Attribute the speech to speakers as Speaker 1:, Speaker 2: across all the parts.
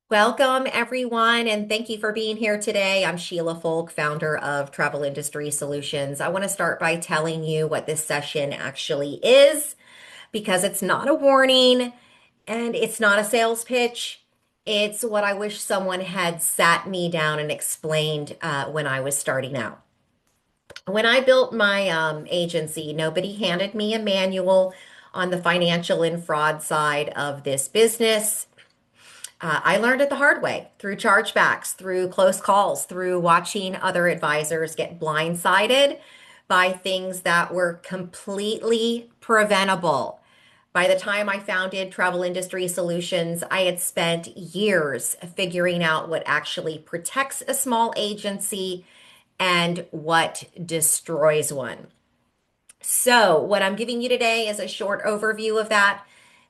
Speaker 1: Welcome, everyone, and thank you for being here today. I'm Sheila Folk, founder of Travel Industry Solutions. I want to start by telling you what this session actually is because it's not a warning and it's not a sales pitch. It's what I wish someone had sat me down and explained when I was starting out. When I built my agency, nobody handed me a manual on the financial and fraud side of this business. I learned it the hard way through chargebacks, through close calls, through watching other advisors get blindsided by things that were completely preventable. By the time I founded Travel Industry Solutions, I had spent years figuring out what actually protects a small agency and what destroys one. So, what I'm giving you today is a short overview of that.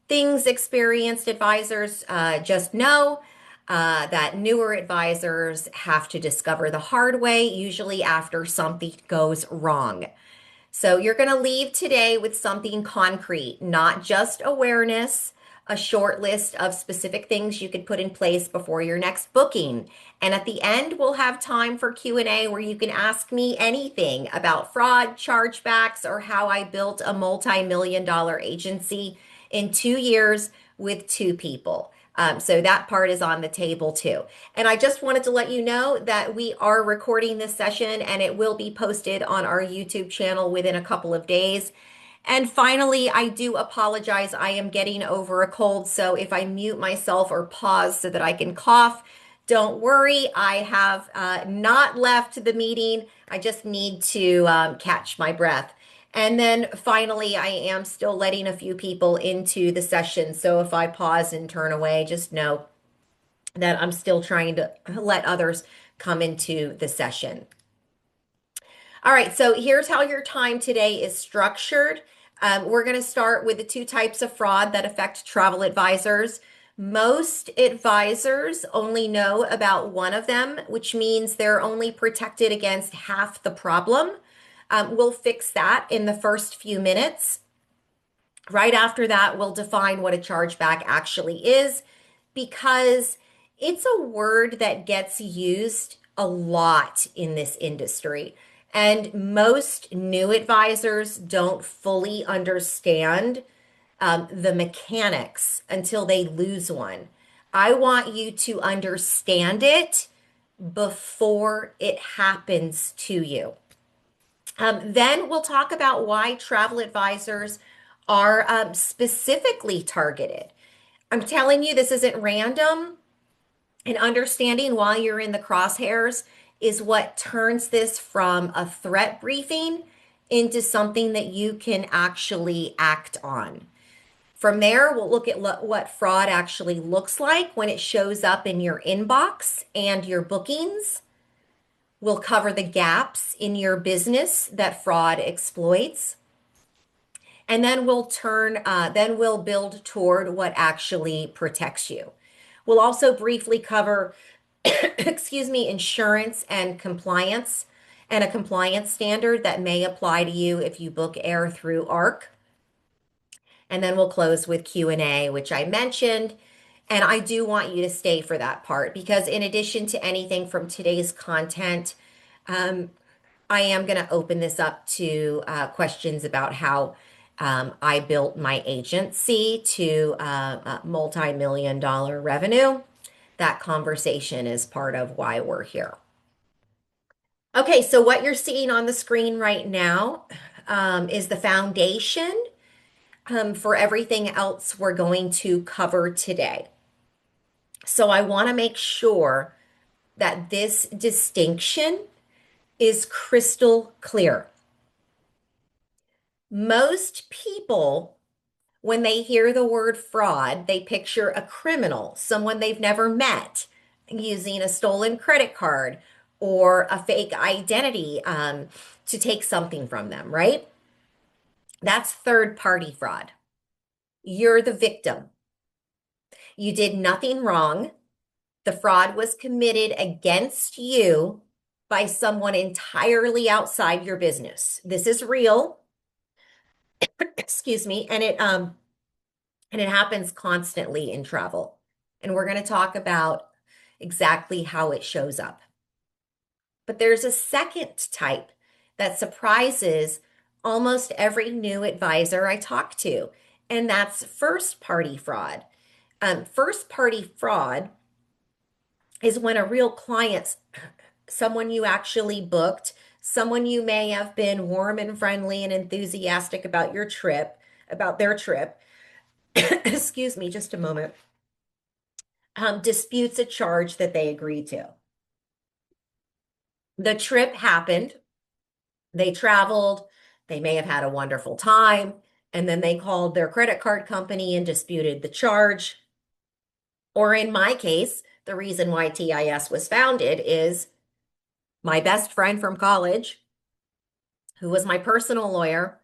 Speaker 1: Things experienced advisors just know that newer advisors have to discover the hard way, usually after something goes wrong. So you're going to leave today with something concrete, not just awareness, a short list of specific things you could put in place before your next booking. And at the end, we'll have time for Q&A where you can ask me anything about fraud, chargebacks, or how I built a multi-million dollar agency in 2 years with two people. So that part is on the table too. And I just wanted to let you know that we are recording this session and it will be posted on our YouTube channel within a couple of days. And finally, I do apologize. I am getting over a cold. So if I mute myself or pause so that I can cough, don't worry. I have not left the meeting. I just need to catch my breath. And then finally, I am still letting a few people into the session. So if I pause and turn away, just know that I'm still trying to let others come into the session. All right, so here's how your time today is structured. We're going to start with the two types of fraud that affect travel advisors. Most advisors only know about one of them, which means they're only protected against half the problem. We'll fix that in the first few minutes. Right after that, we'll define what a chargeback actually is because it's a word that gets used a lot in this industry. And most new advisors don't fully understand the mechanics until they lose one. I want you to understand it before it happens to you. Then we'll talk about why travel advisors are specifically targeted. I'm telling you, this isn't random, and understanding why you're in the crosshairs is what turns this from a threat briefing into something that you can actually act on. From there, we'll look at what fraud actually looks like when it shows up in your inbox and your bookings. We'll cover the gaps in your business that fraud exploits. And then we'll build toward what actually protects you. We'll also briefly cover, excuse me, insurance and compliance and a compliance standard that may apply to you if you book air through ARC. And then we'll close with Q&A, which I mentioned. And I do want you to stay for that part because in addition to anything from today's content, I am going to open this up to questions about how I built my agency to a multi-million dollar revenue. That conversation is part of why we're here. Okay, so what you're seeing on the screen right now is the foundation for everything else we're going to cover today. So I want to make sure that this distinction is crystal clear. Most people, when they hear the word fraud, they picture a criminal, someone they've never met, using a stolen credit card or a fake identity to take something from them, right? That's third party fraud. You're the victim. You did nothing wrong. The fraud was committed against you by someone entirely outside your business. This is real. Excuse me, and it happens constantly in travel. And we're going to talk about exactly how it shows up. But there's a second type that surprises almost every new advisor I talk to, and that's first party fraud. First party fraud is when a real client, someone you actually booked, someone you may have been warm and friendly and enthusiastic about your trip, about their trip, excuse me, just a moment, disputes a charge that they agreed to. The trip happened, they traveled, they may have had a wonderful time, and then they called their credit card company and disputed the charge. Or in my case, the reason why TIS was founded is my best friend from college, who was my personal lawyer,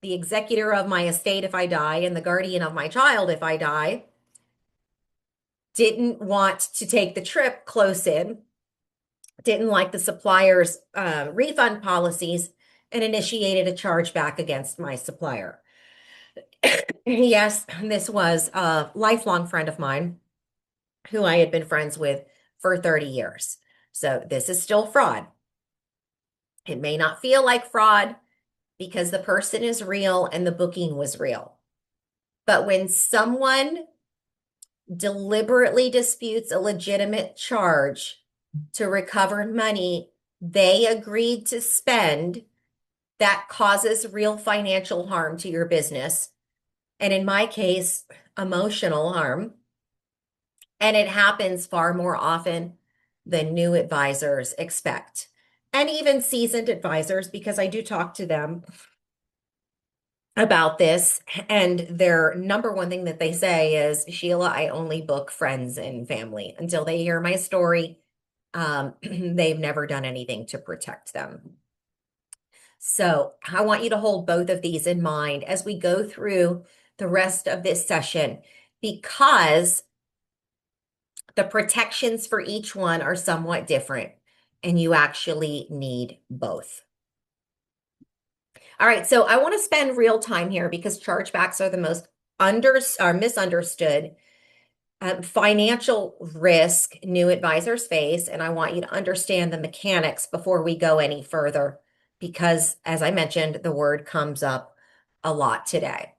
Speaker 1: the executor of my estate if I die, and the guardian of my child if I die, didn't want to take the trip close in, didn't like the supplier's refund policies, and initiated a chargeback against my supplier. Yes, this was a lifelong friend of mine who I had been friends with for 30 years. So this is still fraud. It may not feel like fraud because the person is real and the booking was real. But when someone deliberately disputes a legitimate charge to recover money they agreed to spend, that causes real financial harm to your business. And in my case, emotional harm. And it happens far more often than new advisors expect. And even seasoned advisors, because I do talk to them about this. And their number one thing that they say is, Sheila, I only book friends and family. Until they hear my story, they've never done anything to protect them. So I want you to hold both of these in mind as we go through the rest of this session, because the protections for each one are somewhat different, and you actually need both. All right, so I want to spend real time here because chargebacks are the most misunderstood financial risk new advisors face, and I want you to understand the mechanics before we go any further, because as I mentioned, the word comes up a lot today.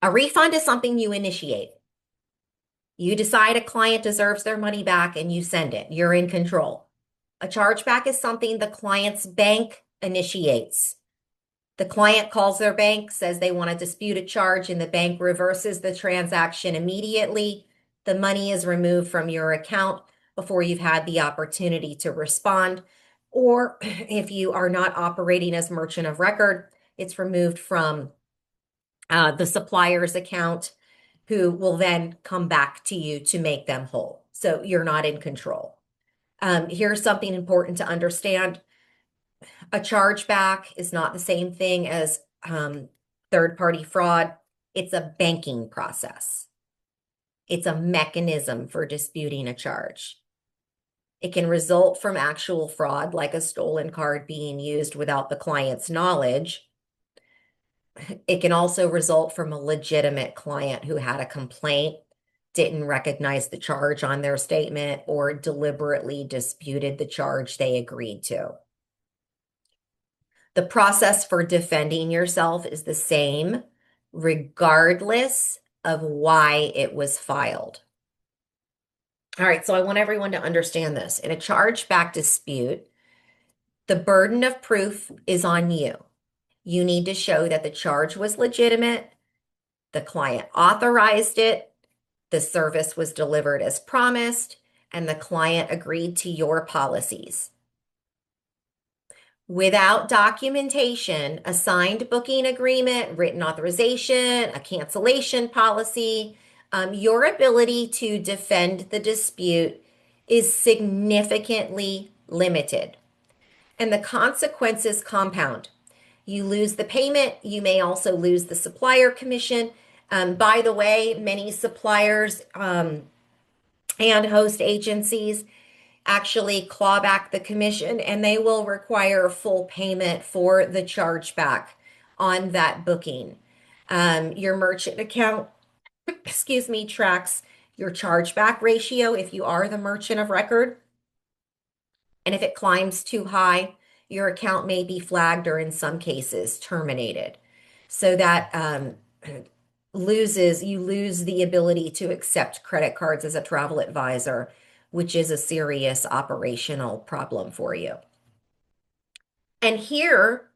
Speaker 1: A refund is something you initiate. You decide a client deserves their money back and you send it. You're in control. A chargeback is something the client's bank initiates. The client calls their bank, says they want to dispute a charge, and the bank reverses the transaction immediately. The money is removed from your account before you've had the opportunity to respond. Or if you are not operating as merchant of record, it's removed from the supplier's account, who will then come back to you to make them whole. So you're not in control. Here's something important to understand. A chargeback is not the same thing as third-party fraud. It's a banking process. It's a mechanism for disputing a charge. It can result from actual fraud, like a stolen card being used without the client's knowledge. It can also result from a legitimate client who had a complaint, didn't recognize the charge on their statement, or deliberately disputed the charge they agreed to. The process for defending yourself is the same, regardless of why it was filed. All right, so I want everyone to understand this. In a chargeback dispute, the burden of proof is on you. You need to show that the charge was legitimate, the client authorized it, the service was delivered as promised, and the client agreed to your policies. Without documentation, a signed booking agreement, written authorization, a cancellation policy, your ability to defend the dispute is significantly limited. And the consequences compound. You lose the payment. You may also lose the supplier commission. By the way, many suppliers and host agencies actually claw back the commission, and they will require full payment for the chargeback on that booking. Your merchant account excuse me, tracks your chargeback ratio if you are the merchant of record. And if it climbs too high, your account may be flagged or in some cases terminated. So that you lose the ability to accept credit cards as a travel advisor, which is a serious operational problem for you. And here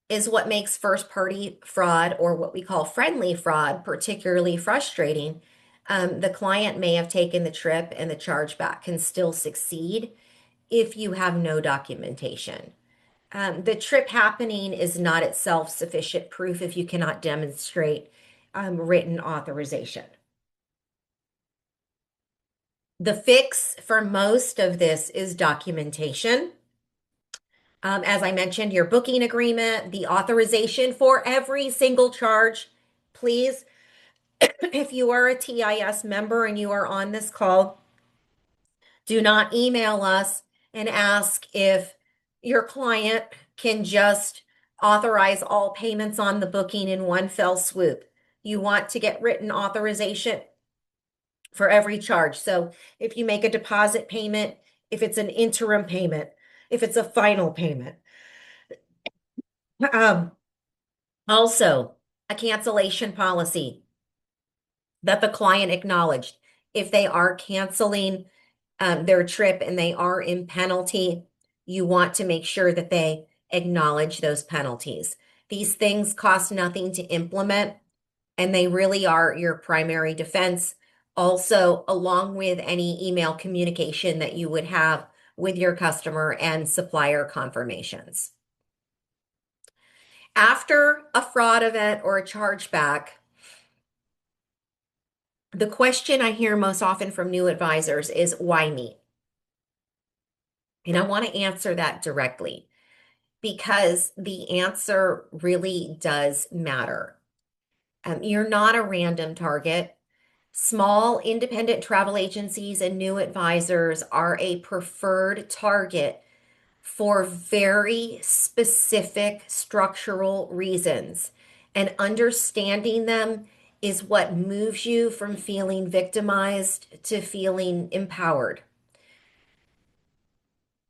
Speaker 1: is what makes first party fraud, or what we call friendly fraud, particularly frustrating. The client may have taken the trip and the chargeback can still succeed if you have no documentation. The trip happening is not itself sufficient proof if you cannot demonstrate written authorization. The fix for most of this is documentation. As I mentioned, your booking agreement, the authorization for every single charge. Please, if you are a TIS member and you are on this call, do not email us and ask if your client can just authorize all payments on the booking in one fell swoop. You want to get written authorization for every charge. So if you make a deposit payment, if it's an interim payment, if it's a final payment. Um, Also, a cancellation policy that the client acknowledged. If they are canceling their trip and they are in penalty, you want to make sure that they acknowledge those penalties. These things cost nothing to implement, and they really are your primary defense. Also, along with any email communication that you would have with your customer and supplier confirmations. After a fraud event or a chargeback, the question I hear most often from new advisors is, why me? And I want to answer that directly because the answer really does matter. You're not a random target. Small independent travel agencies and new advisors are a preferred target for very specific structural reasons. And understanding them is what moves you from feeling victimized to feeling empowered.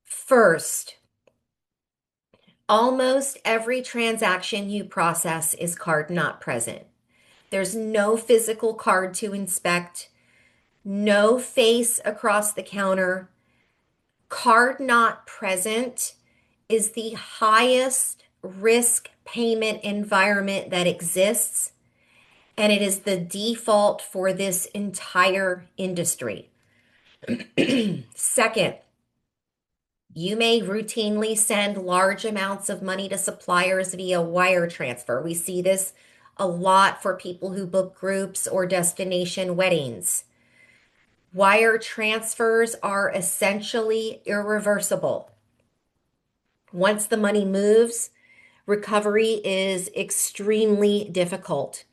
Speaker 1: First, almost every transaction you process is card not present. There's no physical card to inspect, no face across the counter. Card not present is the highest risk payment environment that exists, and it is the default for this entire industry. Second, you may routinely send large amounts of money to suppliers via wire transfer. We see this a lot for people who book groups or destination weddings. Wire transfers are essentially irreversible. Once the money moves, recovery is extremely difficult.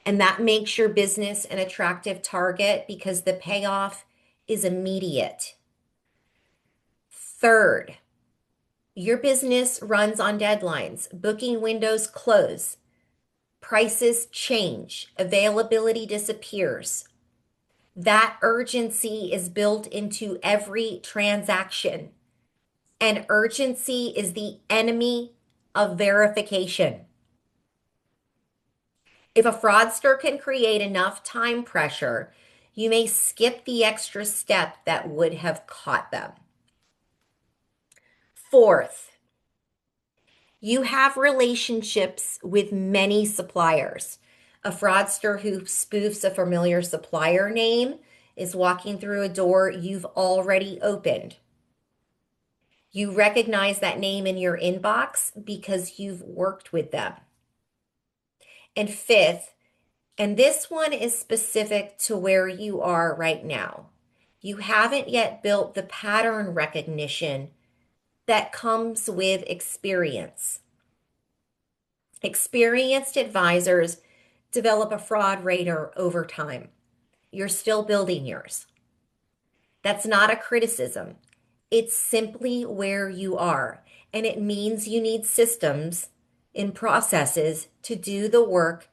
Speaker 1: And that makes your business an attractive target because the payoff is immediate. Third, your business runs on deadlines. Booking windows close. Prices change. Availability disappears. That urgency is built into every transaction. And urgency is the enemy of verification. If a fraudster can create enough time pressure, you may skip the extra step that would have caught them. Fourth, you have relationships with many suppliers. A fraudster who spoofs a familiar supplier name is walking through a door you've already opened. You recognize that name in your inbox because you've worked with them. And fifth, and this one is specific to where you are right now, you haven't yet built the pattern recognition that comes with experience. Experienced advisors develop a fraud radar over time. You're still building yours. That's not a criticism. It's simply where you are. And it means you need systems and processes to do the work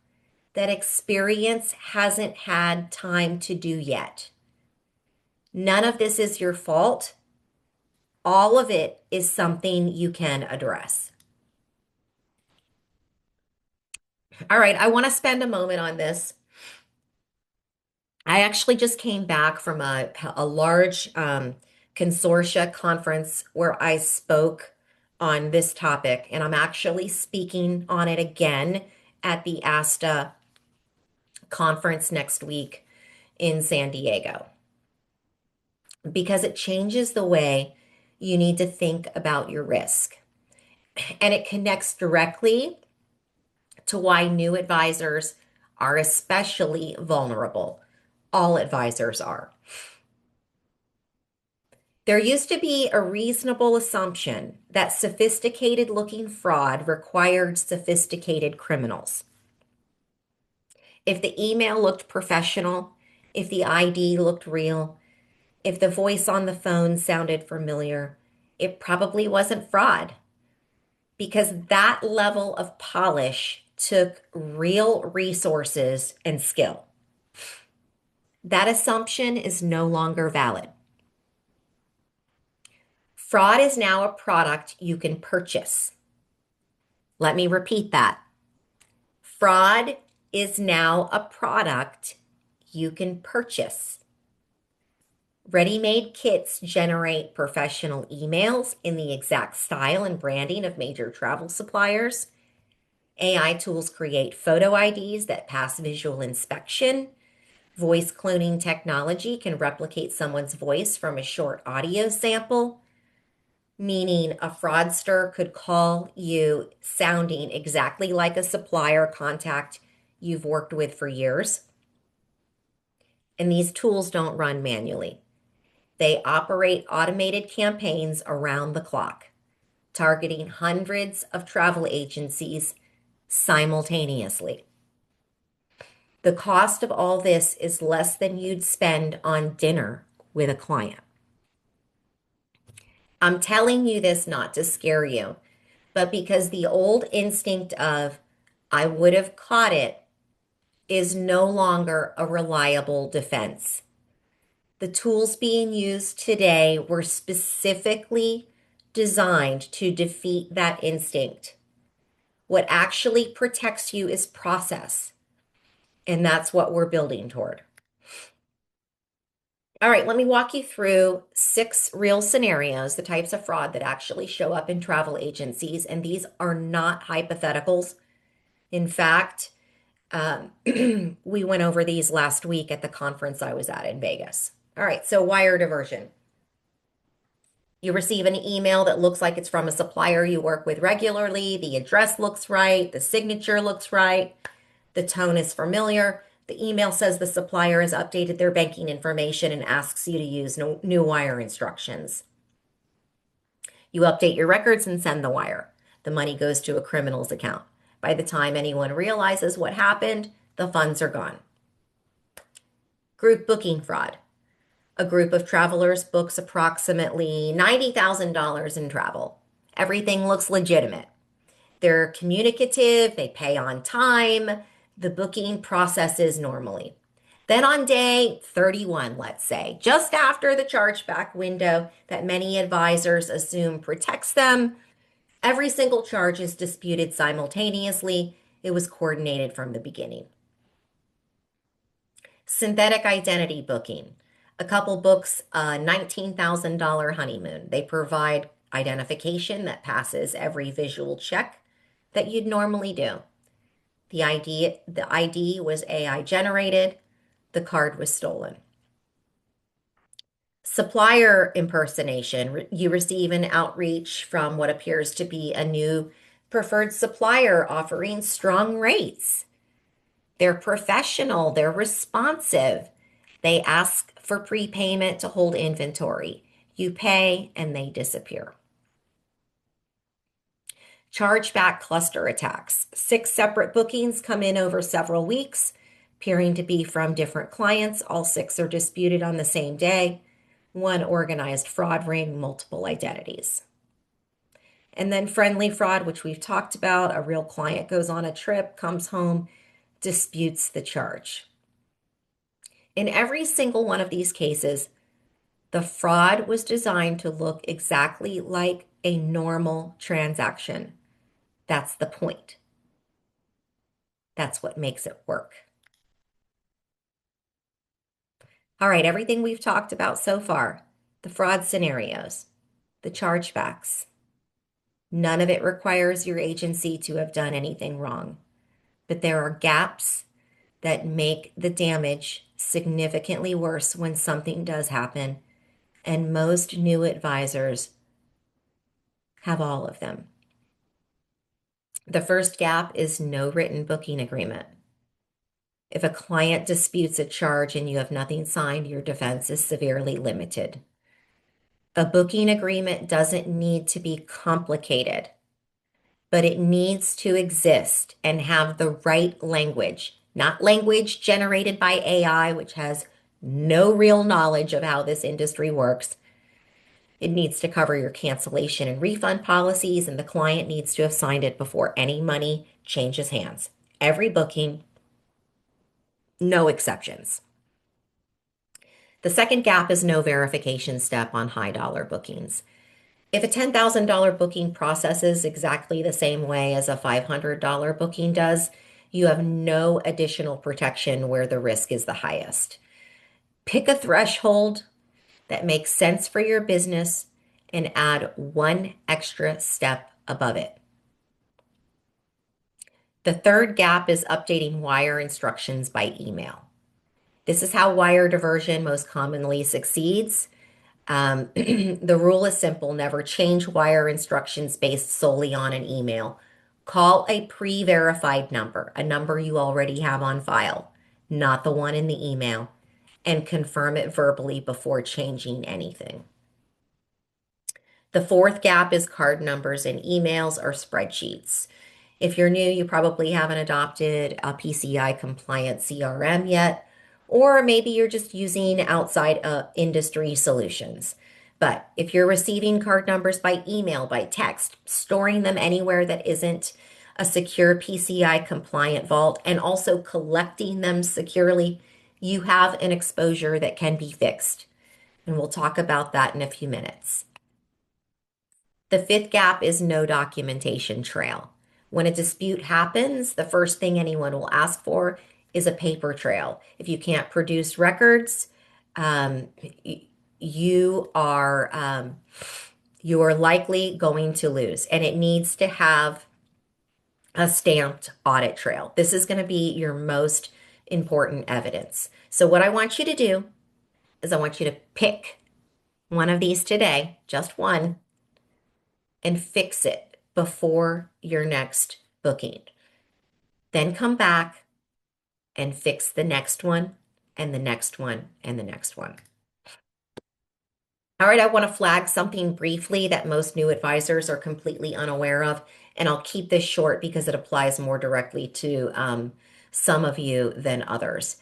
Speaker 1: that experience hasn't had time to do yet. None of this is your fault. All of it is something you can address. All right, I want to spend a moment on this. I actually just came back from a large consortia conference where I spoke on this topic, and I'm actually speaking on it again at the ASTA conference next week in San Diego because it changes the way you need to think about your risk. And it connects directly to why new advisors are especially vulnerable. All advisors are. There used to be a reasonable assumption that sophisticated looking fraud required sophisticated criminals. If the email looked professional, if the ID looked real, if the voice on the phone sounded familiar, it probably wasn't fraud because that level of polish took real resources and skill. That assumption is no longer valid. Fraud is now a product you can purchase. Let me repeat that. Fraud is now a product you can purchase. Ready-made kits generate professional emails in the exact style and branding of major travel suppliers. AI tools create photo IDs that pass visual inspection. Voice cloning technology can replicate someone's voice from a short audio sample, meaning a fraudster could call you sounding exactly like a supplier contact you've worked with for years. And these tools don't run manually. They operate automated campaigns around the clock, targeting hundreds of travel agencies simultaneously. The cost of all this is less than you'd spend on dinner with a client. I'm telling you this not to scare you, but because the old instinct of, I would have caught it, is no longer a reliable defense. The tools being used today were specifically designed to defeat that instinct. What actually protects you is process, and that's what we're building toward. All right, let me walk you through 6 real scenarios, the types of fraud that actually show up in travel agencies, and these are not hypotheticals. In fact, we went over these last week at the conference I was at in Vegas. All right, so wire diversion. You receive an email that looks like it's from a supplier you work with regularly. The address looks right. The signature looks right. The tone is familiar. The email says the supplier has updated their banking information and asks you to use new wire instructions. You update your records and send the wire. The money goes to a criminal's account. By the time anyone realizes what happened, the funds are gone. Group booking fraud. A group of travelers books approximately $90,000 in travel. Everything looks legitimate. They're communicative, they pay on time, the booking processes normally. Then on day 31, let's say, just after the chargeback window that many advisors assume protects them, every single charge is disputed simultaneously. It was coordinated from the beginning. Synthetic identity booking. A couple books a $19,000 honeymoon. They provide identification that passes every visual check that you'd normally do. The ID was AI generated. The card was stolen. Supplier impersonation. You receive an outreach from what appears to be a new preferred supplier offering strong rates. They're professional, they're responsive. They ask for prepayment to hold inventory. You pay and they disappear. Chargeback cluster attacks. 6 separate bookings come in over several weeks, appearing to be from different clients. All 6 are disputed on the same day. One organized fraud ring, multiple identities. And then friendly fraud, which we've talked about. A real client goes on a trip, comes home, disputes the charge. In every single one of these cases, the fraud was designed to look exactly like a normal transaction. That's the point. That's what makes it work. All right, everything we've talked about so far, the fraud scenarios, the chargebacks, none of it requires your agency to have done anything wrong. But there are gaps that make the damage significantly worse when something does happen, and most new advisors have all of them. The first gap is no written booking agreement. If a client disputes a charge and you have nothing signed, your defense is severely limited. A booking agreement doesn't need to be complicated, but it needs to exist and have the right language, not language generated by AI, which has no real knowledge of how this industry works. It needs to cover your cancellation and refund policies, and the client needs to have signed it before any money changes hands. Every booking, no exceptions. The second gap is no verification step on high dollar bookings. If a $10,000 booking processes exactly the same way as a $500 booking does, you have no additional protection where the risk is the highest. Pick a threshold that makes sense for your business and add one extra step above it. The third gap is updating wire instructions by email. This is how wire diversion most commonly succeeds. The rule is simple: never change wire instructions based solely on an email. Call a pre-verified number, a number you already have on file, not the one in the email, and confirm it verbally before changing anything. The fourth gap is card numbers in emails or spreadsheets. If you're new, you probably haven't adopted a PCI compliant CRM yet, or maybe you're just using outside industry solutions. But if you're receiving card numbers by email, by text, storing them anywhere that isn't a secure PCI compliant vault, and also collecting them securely, you have an exposure that can be fixed. And we'll talk about that in a few minutes. The fifth gap is no documentation trail. When a dispute happens, the first thing anyone will ask for is a paper trail. If you can't produce records, um, you are you are likely going to lose, and it needs to have a stamped audit trail. This is going to be your most important evidence. So what I want you to do is I want you to pick one of these today, just one, and fix it before your next booking. Then come back and fix the next one and the next one and the next one. All right, I want to flag something briefly that most new advisors are completely unaware of, and I'll keep this short because it applies more directly to some of you than others.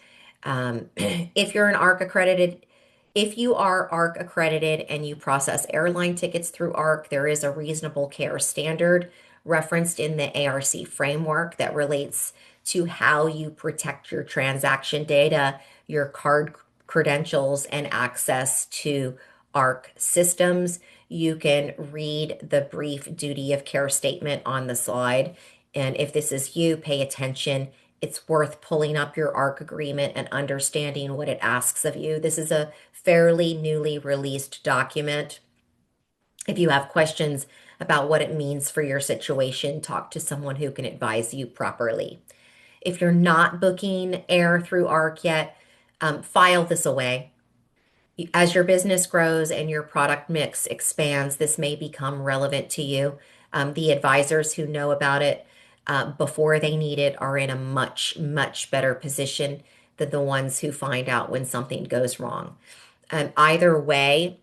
Speaker 1: If you're an ARC accredited, if you are ARC accredited and you process airline tickets through ARC, there is a reasonable care standard referenced in the ARC framework that relates to how you protect your transaction data, your card credentials, and access to ARC systems. You can read the brief duty of care statement on the slide. And if this is you, pay attention. It's worth pulling up your ARC agreement and understanding what it asks of you. This is a fairly newly released document. If you have questions about what it means for your situation, talk to someone who can advise you properly. If you're not booking air through ARC yet, file this away. As your business grows and your product mix expands, this may become relevant to you. The advisors who know about it before they need it are in a much, much better position than the ones who find out when something goes wrong. Either way,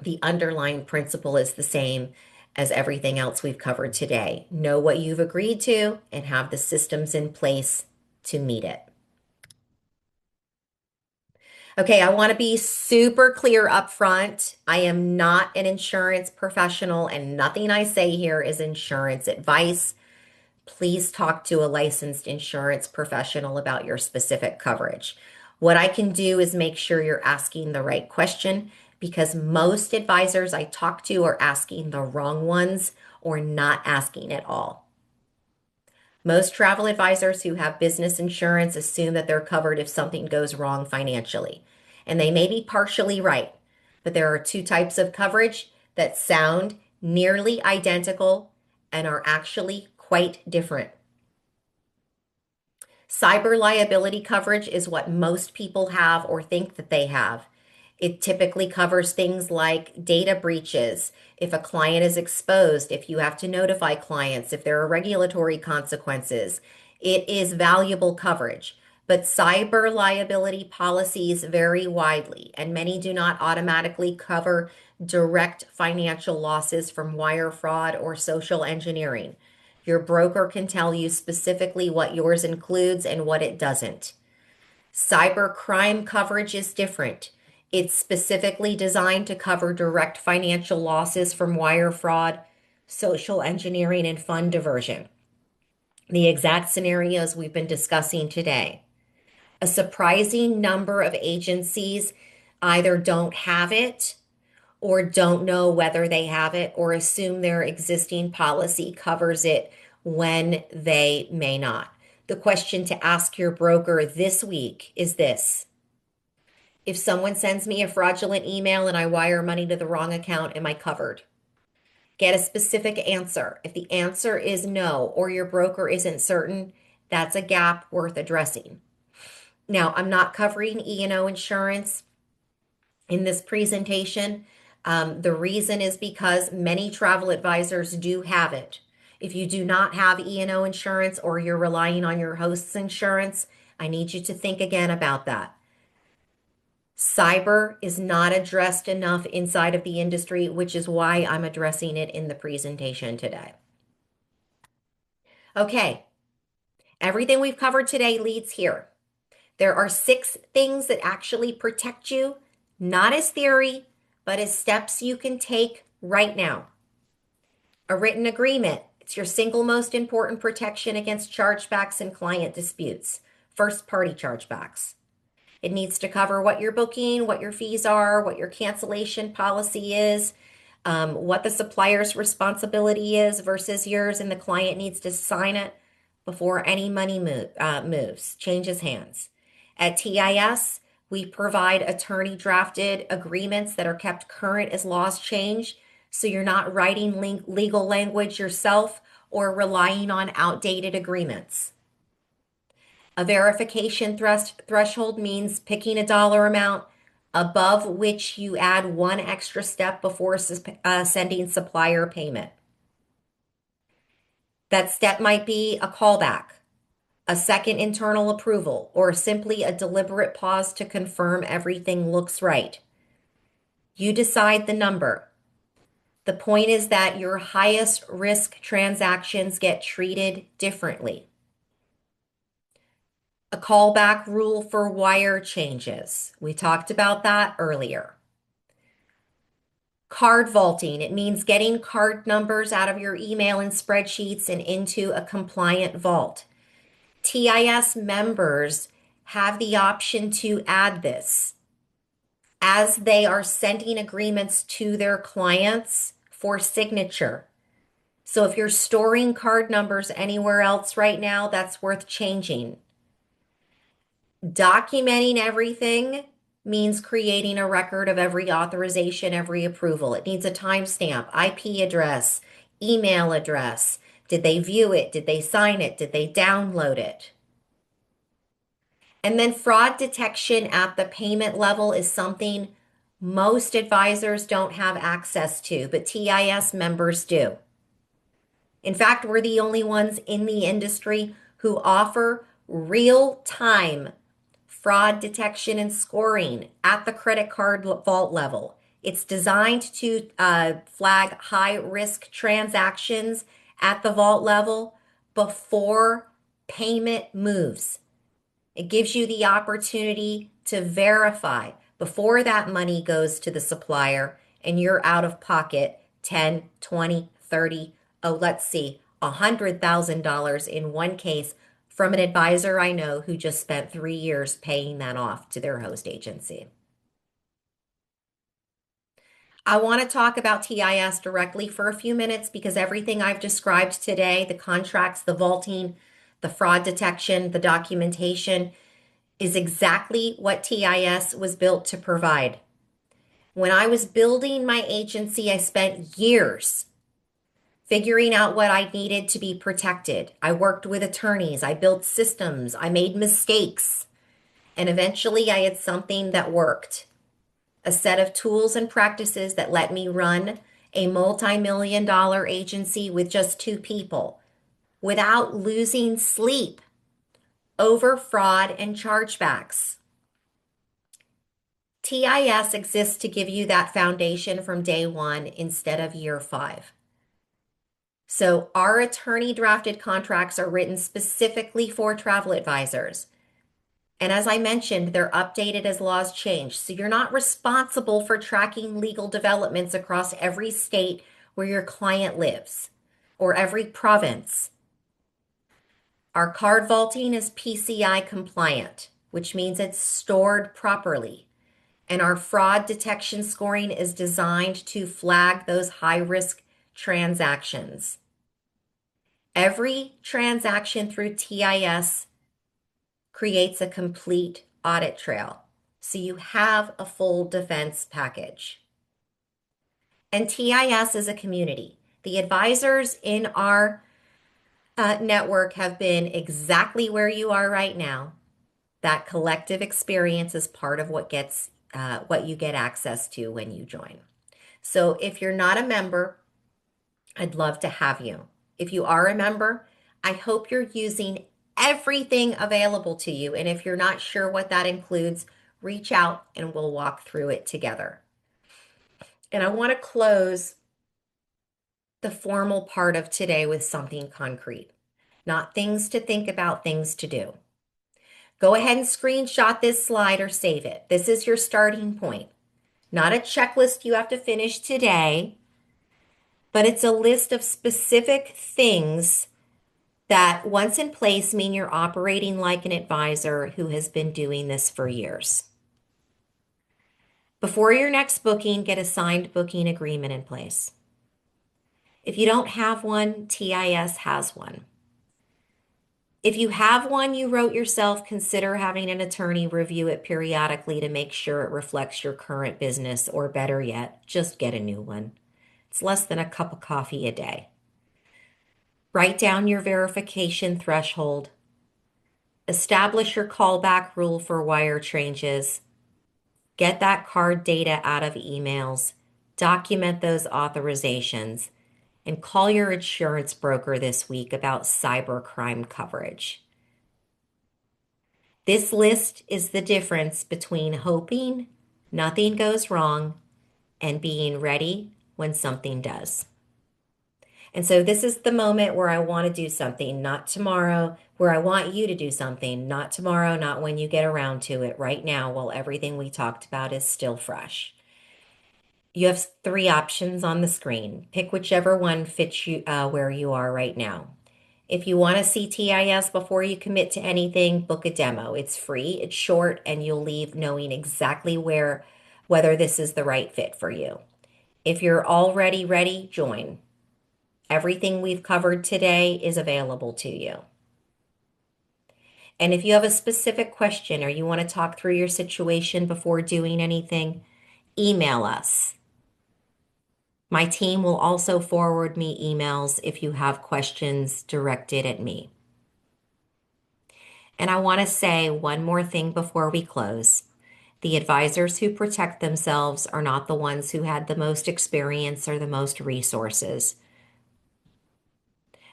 Speaker 1: the underlying principle is the same as everything else we've covered today. Know what you've agreed to and have the systems in place to meet it. Okay, I want to be super clear up front. I am not an insurance professional, and nothing I say here is insurance advice. please talk to a licensed insurance professional about your specific coverage. What I can do is make sure you're asking the right question because most advisors I talk to are asking the wrong ones or not asking at all. Most travel advisors who have business insurance assume that they're covered if something goes wrong financially. And they may be partially right, but there are two types of coverage that sound nearly identical and are actually quite different. Cyber liability coverage is what most people have or think that they have. It typically covers things like data breaches, if a client is exposed, if you have to notify clients, if there are regulatory consequences. It is valuable coverage. But cyber liability policies vary widely, and many do not automatically cover direct financial losses from wire fraud or social engineering. Your broker can tell you specifically what yours includes and what it doesn't. Cyber crime coverage is different. It's specifically designed to cover direct financial losses from wire fraud, social engineering, and fund diversion. The exact scenarios we've been discussing today. A surprising number of agencies either don't have it or don't know whether they have it or assume their existing policy covers it when they may not. The question to ask your broker this week is this: if someone sends me a fraudulent email and I wire money to the wrong account, am I covered? Get a specific answer. If the answer is no, or your broker isn't certain, that's a gap worth addressing. Now, I'm not covering E&O insurance in this presentation. The reason is because many travel advisors do have it. If you do not have E&O insurance or you're relying on your host's insurance, I need you to think again about that. Cyber is not addressed enough inside of the industry, which is why I'm addressing it in the presentation today. Okay, everything we've covered today leads here. There are 6 things that actually protect you, not as theory, but as steps you can take right now. A written agreement. It's your single most important protection against chargebacks and client disputes. First-party chargebacks. It needs to cover what you're booking, what your fees are, what your cancellation policy is, what the supplier's responsibility is versus yours, and the client needs to sign it before any money moves, changes hands. At TIS, we provide attorney-drafted agreements that are kept current as laws change, so you're not writing legal language yourself or relying on outdated agreements. A verification threshold means picking a dollar amount above which you add one extra step before sending supplier payment. That step might be a callback, a second internal approval, or simply a deliberate pause to confirm everything looks right. You decide the number. The point is that your highest risk transactions get treated differently. A callback rule for wire changes. We talked about that earlier. Card vaulting. It means getting card numbers out of your email and spreadsheets and into a compliant vault. TIS members have the option to add this as they are sending agreements to their clients for signature. So if you're storing card numbers anywhere else right now, that's worth changing. Documenting everything means creating a record of every authorization, every approval. It needs a timestamp, IP address, email address. Did they view it? Did they sign it? Did they download it? And then fraud detection at the payment level is something most advisors don't have access to, but TIS members do. In fact, we're the only ones in the industry who offer real-time fraud detection and scoring at the credit card vault level. It's designed to flag high-risk transactions at the vault level before payment moves. It gives you the opportunity to verify before that money goes to the supplier and you're out of pocket 10, 20, 30, oh, let's see, $100,000 in one case from an advisor I know who just spent 3 years paying that off to their host agency. I want to talk about TIS directly for a few minutes because everything I've described today, the contracts, the vaulting, the fraud detection, the documentation, is exactly what TIS was built to provide. When I was building my agency, I spent years figuring out what I needed to be protected. I worked with attorneys, I built systems, I made mistakes, and eventually I had something that worked. A set of tools and practices that let me run a multi-million-dollar agency with just 2 people without losing sleep over fraud and chargebacks. TIS exists to give you that foundation from day one instead of year 5. So our attorney drafted contracts are written specifically for travel advisors. And as I mentioned, they're updated as laws change. So you're not responsible for tracking legal developments across every state where your client lives or every province. Our card vaulting is PCI compliant, which means it's stored properly. And our fraud detection scoring is designed to flag those high-risk transactions. Every transaction through TIS creates a complete audit trail. So you have a full defense package. And TIS is a community. The advisors in our network have been exactly where you are right now. That collective experience is part of what you get access to when you join. So if you're not a member, I'd love to have you. If you are a member, I hope you're using everything available to you. And if you're not sure what that includes, reach out and we'll walk through it together. And I want to close the formal part of today with something concrete, not things to think about, things to do. Go ahead and screenshot this slide or save it. This is your starting point. Not a checklist you have to finish today, but it's a list of specific things that once in place mean you're operating like an advisor who has been doing this for years. Before your next booking, get a signed booking agreement in place. If you don't have one, TIS has one. If you have one you wrote yourself, consider having an attorney review it periodically to make sure it reflects your current business, or better yet, just get a new one. It's less than a cup of coffee a day. Write down your verification threshold. Establish your callback rule for wire changes. Get that card data out of emails. Document those authorizations. And call your insurance broker this week about cybercrime coverage. This list is the difference between hoping nothing goes wrong and being ready when something does. And so this is the moment where I want to do something, not tomorrow, where I want you to do something, not tomorrow, not when you get around to it, right now, while everything we talked about is still fresh. You have 3 options on the screen. Pick whichever one fits you where you are right now. If you want to see TIS before you commit to anything, book a demo. It's free, it's short, and you'll leave knowing exactly whether this is the right fit for you. If you're already ready, join. Everything we've covered today is available to you. And if you have a specific question or you want to talk through your situation before doing anything, email us. My team will also forward me emails if you have questions directed at me. And I want to say one more thing before we close. The advisors who protect themselves are not the ones who had the most experience or the most resources.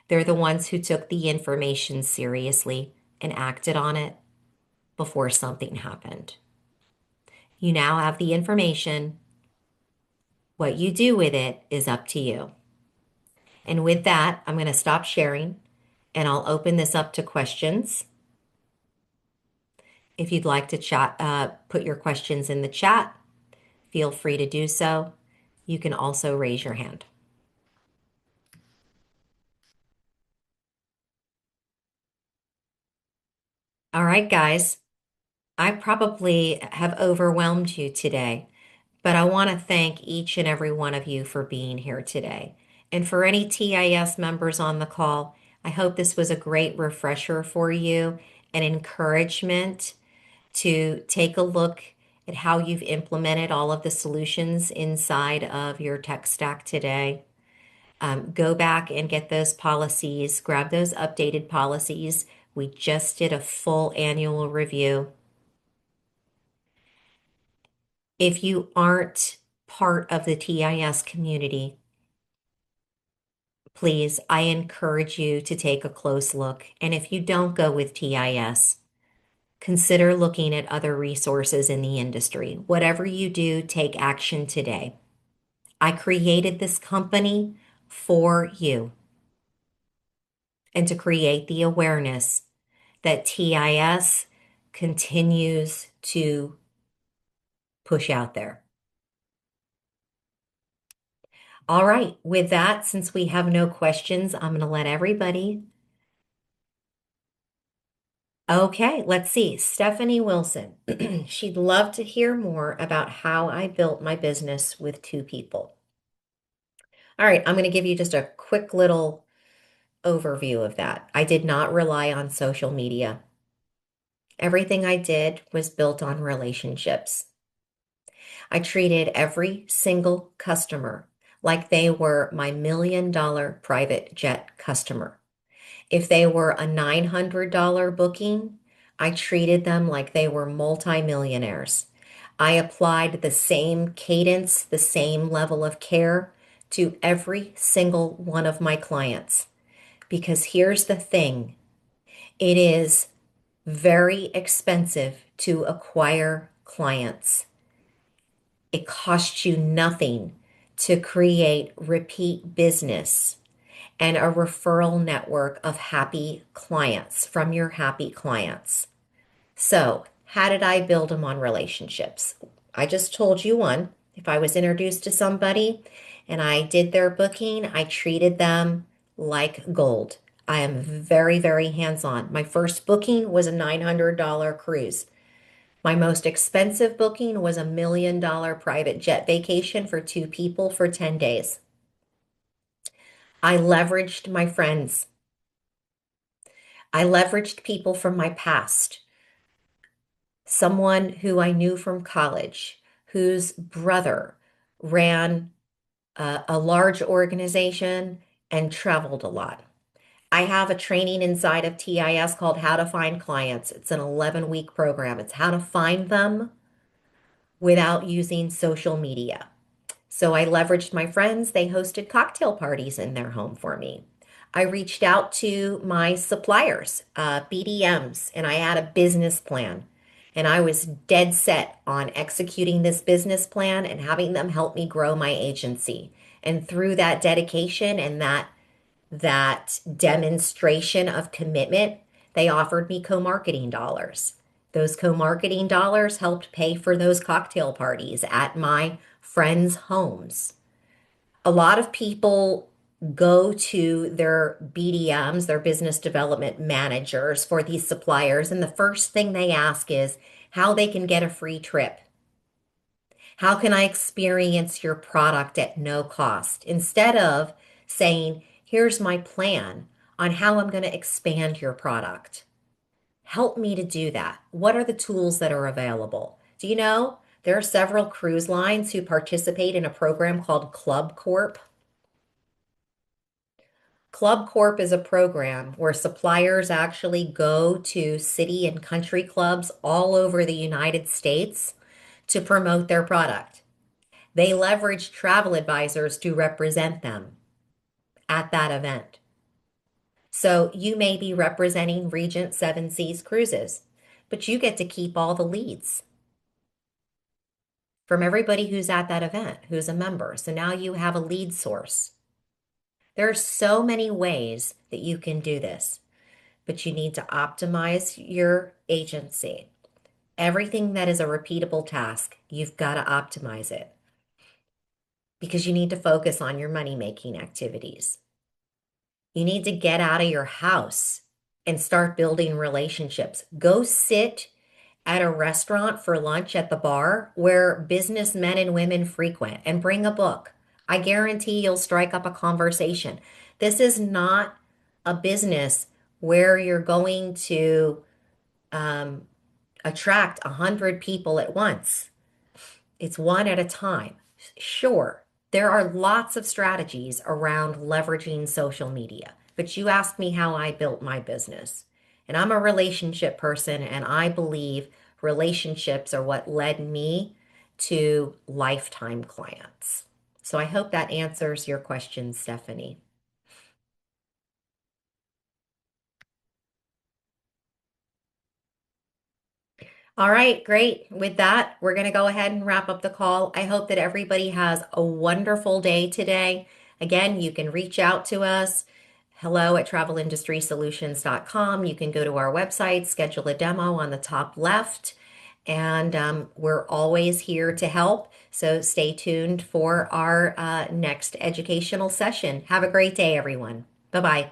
Speaker 1: They're the ones who took the information seriously and acted on it before something happened. You now have the information. What you do with it is up to you. And with that, I'm going to stop sharing and I'll open this up to questions. If you'd like to put your questions in the chat, feel free to do so. You can also raise your hand. All right, guys, I probably have overwhelmed you today, but I want to thank each and every one of you for being here today. And for any TIS members on the call, I hope this was a great refresher for you and encouragement to take a look at how you've implemented all of the solutions inside of your tech stack today. Go back and get those policies, grab those updated policies. We just did a full annual review. If you aren't part of the TIS community, please, I encourage you to take a close look. And if you don't go with TIS, consider looking at other resources in the industry. Whatever you do, take action today. I created this company for you and to create the awareness that TIS continues to push out there. All right, with that, since we have no questions, I'm going to let everybody. Okay, let's see. Stephanie Wilson. She'd love to hear more about how I built my business with two people. All right, I'm going to give you just a quick little overview of that. I did not rely on social media. Everything I did was built on relationships. I treated every single customer like they were my $1 million private jet customer. If they were a $900 booking, I treated them like they were multimillionaires. I applied the same cadence, the same level of care to every single one of my clients. Because here's the thing, it is very expensive to acquire clients. It costs you nothing to create repeat business and a referral network of happy clients from your happy clients. So, how did I build them on relationships? I just told you one. If I was introduced to somebody and I did their booking, I treated them like gold. I am very, very hands-on. My first booking was a $900 cruise. My most expensive booking was a $1 million private jet vacation for two people for 10 days. I leveraged my friends. I leveraged people from my past. Someone who I knew from college, whose brother ran a large organization and traveled a lot. I have a training inside of TIS called How to Find Clients. It's an 11-week program. It's how to find them without using social media. So I leveraged my friends. They hosted cocktail parties in their home for me. I reached out to my suppliers, BDMs, and I had a business plan. And I was dead set on executing this business plan and having them help me grow my agency. And through that dedication and that demonstration of commitment, they offered me co-marketing dollars. Those co-marketing dollars helped pay for those cocktail parties at my friends' homes. A lot of people go to their BDMs, their business development managers for these suppliers, and the first thing they ask is how they can get a free trip. How can I experience your product at no cost? Instead of saying, here's my plan on how I'm going to expand your product. Help me to do that. What are the tools that are available? Do you know there are several cruise lines who participate in a program called Club Corp? Club Corp is a program where suppliers actually go to city and country clubs all over the United States to promote their product. They leverage travel advisors to represent them at that event. So you may be representing Regent Seven Seas Cruises, but you get to keep all the leads from everybody who's at that event, who's a member. So now you have a lead source. There are so many ways that you can do this, but you need to optimize your agency. Everything that is a repeatable task, you've got to optimize it because you need to focus on your money-making activities. You need to get out of your house and start building relationships. Go sit at a restaurant for lunch at the bar where businessmen and women frequent and bring a book. I guarantee you'll strike up a conversation. This is not a business where you're going to um, attract 100 people at once. It's one at a time. Sure, there are lots of strategies around leveraging social media, but you asked me how I built my business. And I'm a relationship person, and I believe relationships are what led me to lifetime clients. So I hope that answers your question, Stephanie. All right, great. With that, we're going to go ahead and wrap up the call. I hope that everybody has a wonderful day today. Again, you can reach out to us. Hello at travelindustrysolutions.com. You can go to our website, schedule a demo on the top left, and we're always here to help. So stay tuned for our next educational session. Have a great day, everyone. Bye bye.